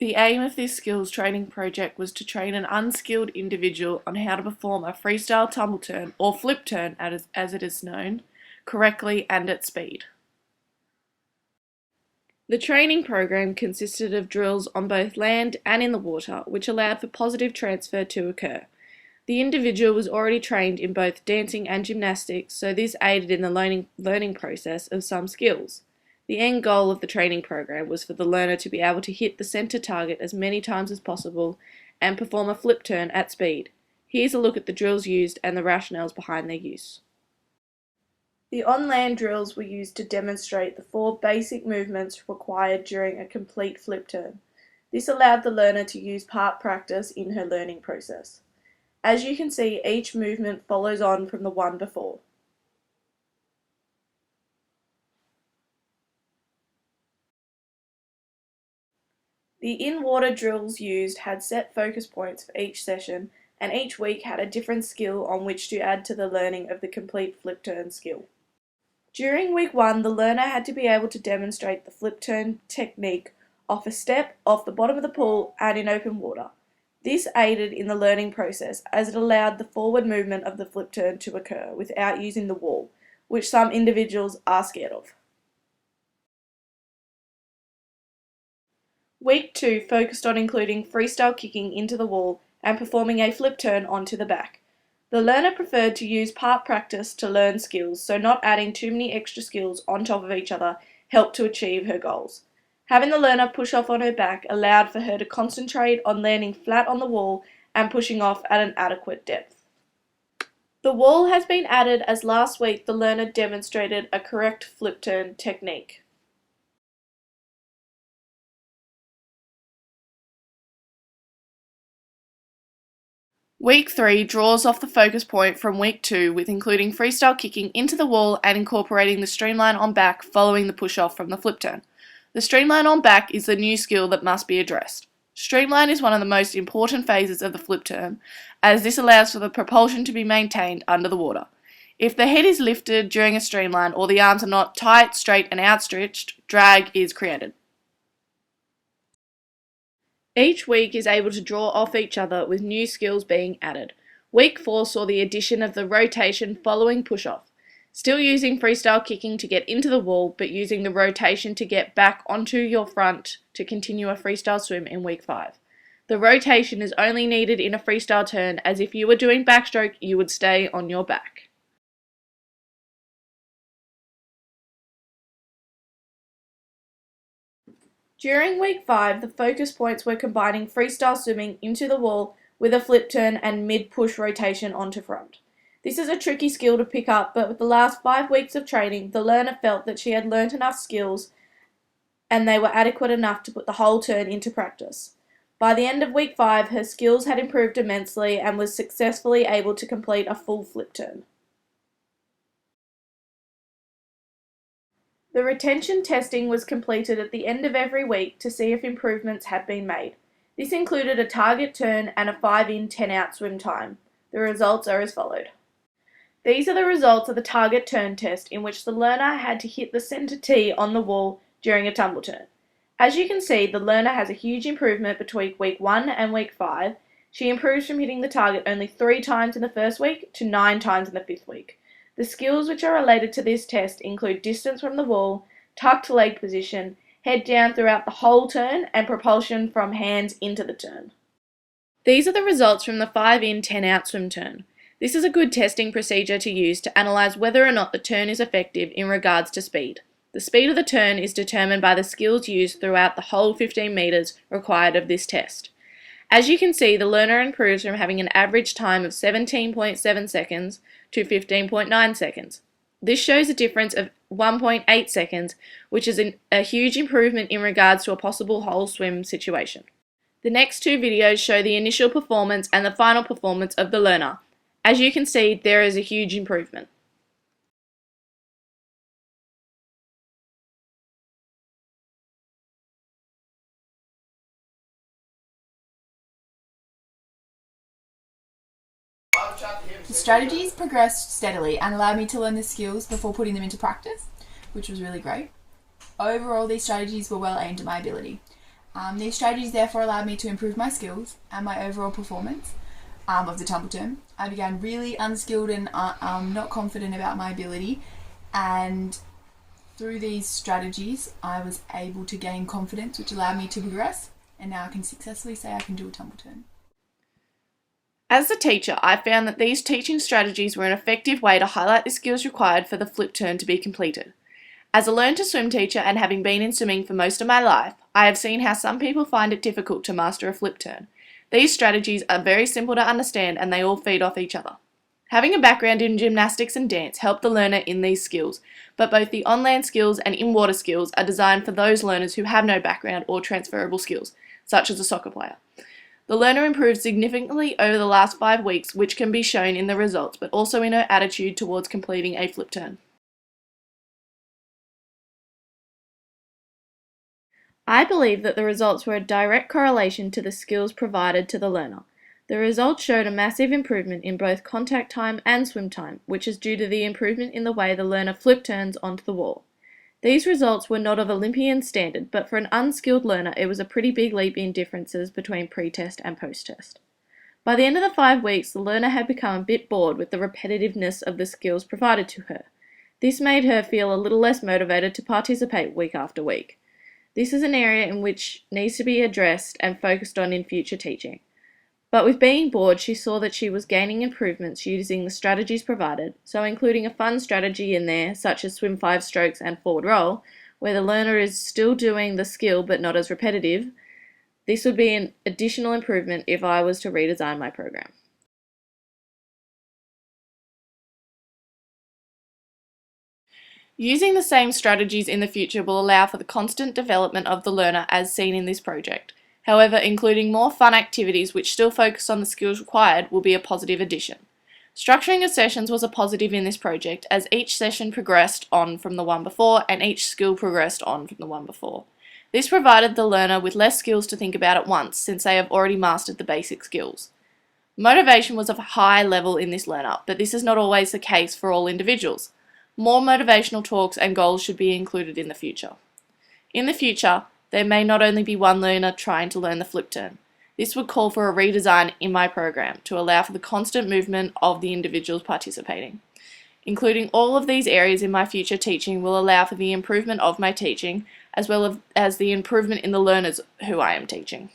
The aim of this skills training project was to train an unskilled individual on how to perform a freestyle tumble turn, or flip turn as it is known, correctly and at speed. The training program consisted of drills on both land and in the water, which allowed for positive transfer to occur. The individual was already trained in both dancing and gymnastics, so this aided in the learning process of some skills. The end goal of the training program was for the learner to be able to hit the center target as many times as possible and perform a flip turn at speed. Here's a look at the drills used and the rationales behind their use. The on-land drills were used to demonstrate the 4 basic movements required during a complete flip turn. This allowed the learner to use part practice in her learning process. As you can see, each movement follows on from the one before. The in-water drills used had set focus points for each session, and each week had a different skill on which to add to the learning of the complete flip turn skill. During week 1, the learner had to be able to demonstrate the flip turn technique off a step, off the bottom of the pool, and in open water. This aided in the learning process as it allowed the forward movement of the flip turn to occur without using the wall, which some individuals are scared of. Week 2 focused on including freestyle kicking into the wall and performing a flip turn onto the back. The learner preferred to use part practice to learn skills, so not adding too many extra skills on top of each other helped to achieve her goals. Having the learner push off on her back allowed for her to concentrate on landing flat on the wall and pushing off at an adequate depth. The wall has been added as last week the learner demonstrated a correct flip turn technique. Week 3 draws off the focus point from week 2 with including freestyle kicking into the wall and incorporating the streamline on back following the push off from the flip turn. The streamline on back is the new skill that must be addressed. Streamline is one of the most important phases of the flip turn, as this allows for the propulsion to be maintained under the water. If the head is lifted during a streamline or the arms are not tight, straight and outstretched, drag is created. Each week is able to draw off each other with new skills being added. Week 4 saw the addition of the rotation following push-off, still using freestyle kicking to get into the wall, but using the rotation to get back onto your front to continue a freestyle swim in week 5. The rotation is only needed in a freestyle turn, as if you were doing backstroke, you would stay on your back. During week 5, the focus points were combining freestyle swimming into the wall with a flip turn and mid-push rotation onto front. This is a tricky skill to pick up, but with the last 5 weeks of training, the learner felt that she had learnt enough skills and they were adequate enough to put the whole turn into practice. By the end of week 5, her skills had improved immensely and was successfully able to complete a full flip turn. The retention testing was completed at the end of every week to see if improvements had been made. This included a target turn and a 5-in, 10-out swim time. The results are as followed. These are the results of the target turn test, in which the learner had to hit the centre tee on the wall during a tumble turn. As you can see, the learner has a huge improvement between week 1 and week 5. She improves from hitting the target only 3 times in the first week to 9 times in the 5th week. The skills which are related to this test include distance from the wall, tucked leg position, head down throughout the whole turn, and propulsion from hands into the turn. These are the results from the 5-in, 10-out swim turn. This is a good testing procedure to use to analyse whether or not the turn is effective in regards to speed. The speed of the turn is determined by the skills used throughout the whole 15 metres required of this test. As you can see, the learner improves from having an average time of 17.7 seconds to 15.9 seconds. This shows a difference of 1.8 seconds, which is a huge improvement in regards to a possible whole swim situation. The next 2 videos show the initial performance and the final performance of the learner. As you can see, there is a huge improvement. The strategies progressed steadily and allowed me to learn the skills before putting them into practice, which was really great. Overall, these strategies were well aimed at my ability. These strategies therefore allowed me to improve my skills and my overall performance of the tumble term. I began really unskilled and not confident about my ability, and through these strategies I was able to gain confidence, which allowed me to progress, and now I can successfully say I can do a tumble turn. As a teacher, I found that these teaching strategies were an effective way to highlight the skills required for the flip turn to be completed. As a learn to swim teacher and having been in swimming for most of my life, I have seen how some people find it difficult to master a flip turn. These strategies are very simple to understand and they all feed off each other. Having a background in gymnastics and dance helped the learner in these skills, but both the on-land skills and in-water skills are designed for those learners who have no background or transferable skills, such as a soccer player. The learner improved significantly over the last 5 weeks, which can be shown in the results, but also in her attitude towards completing a flip turn. I believe that the results were a direct correlation to the skills provided to the learner. The results showed a massive improvement in both contact time and swim time, which is due to the improvement in the way the learner flip turns onto the wall. These results were not of Olympian standard, but for an unskilled learner it was a pretty big leap in differences between pre-test and post-test. By the end of the 5 weeks, the learner had become a bit bored with the repetitiveness of the skills provided to her. This made her feel a little less motivated to participate week after week. This is an area in which needs to be addressed and focused on in future teaching. But with being bored, she saw that she was gaining improvements using the strategies provided, so including a fun strategy in there, such as swim 5 strokes and forward roll, where the learner is still doing the skill but not as repetitive. This would be an additional improvement if I was to redesign my program. Using the same strategies in the future will allow for the constant development of the learner as seen in this project. However, including more fun activities which still focus on the skills required will be a positive addition. Structuring of sessions was a positive in this project as each session progressed on from the one before and each skill progressed on from the one before. This provided the learner with less skills to think about at once since they have already mastered the basic skills. Motivation was of a high level in this learner, but this is not always the case for all individuals. More motivational talks and goals should be included in the future. In the future, there may not only be one learner trying to learn the flip turn. This would call for a redesign in my program to allow for the constant movement of the individuals participating. Including all of these areas in my future teaching will allow for the improvement of my teaching as well as the improvement in the learners who I am teaching.